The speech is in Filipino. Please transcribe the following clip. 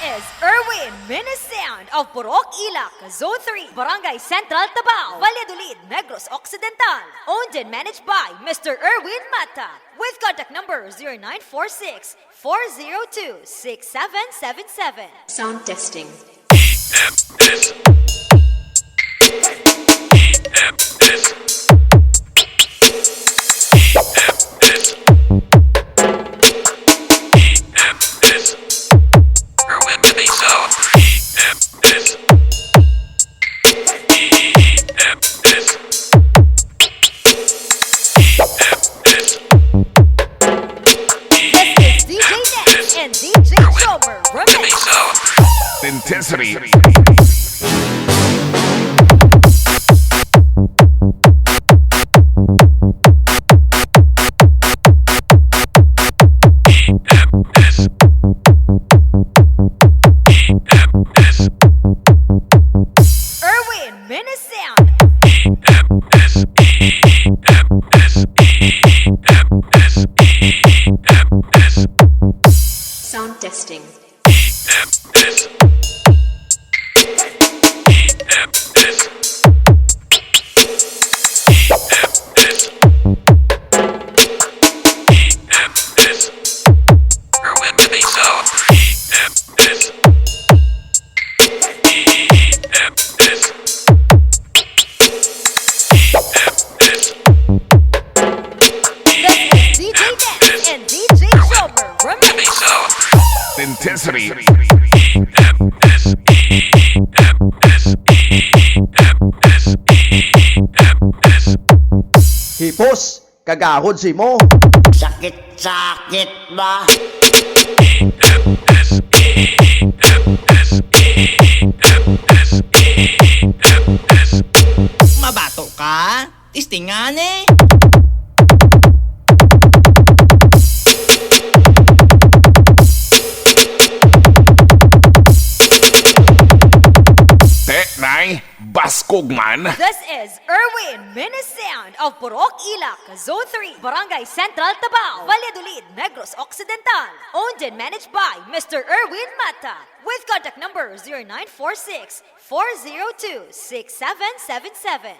is Erwin, Minisound of Purok Ilak, Zone 3, Barangay Central, Tabao, Valladolid, Negros, Occidental. Owned and managed by Mr. Erwin Mata. With contact number 0946 402 6777. Sound testing. And DJ Shomer Remix. Intensity. Erwin, Minisound. Sound testing. DJ Dance and DJ Shomer Remix. Intensity. Hipos, kagahod si mo. Sakit-sakit ba? Mabato ka? Istingan eh. Nay, baskog man. This is Erwin, Minisound of Purok Ilak, Zone 3, Barangay Central, Tabao, Valladolid, Negros, Occidental. Owned and managed by Mr. Erwin Mata. With contact number 0946 402 6777.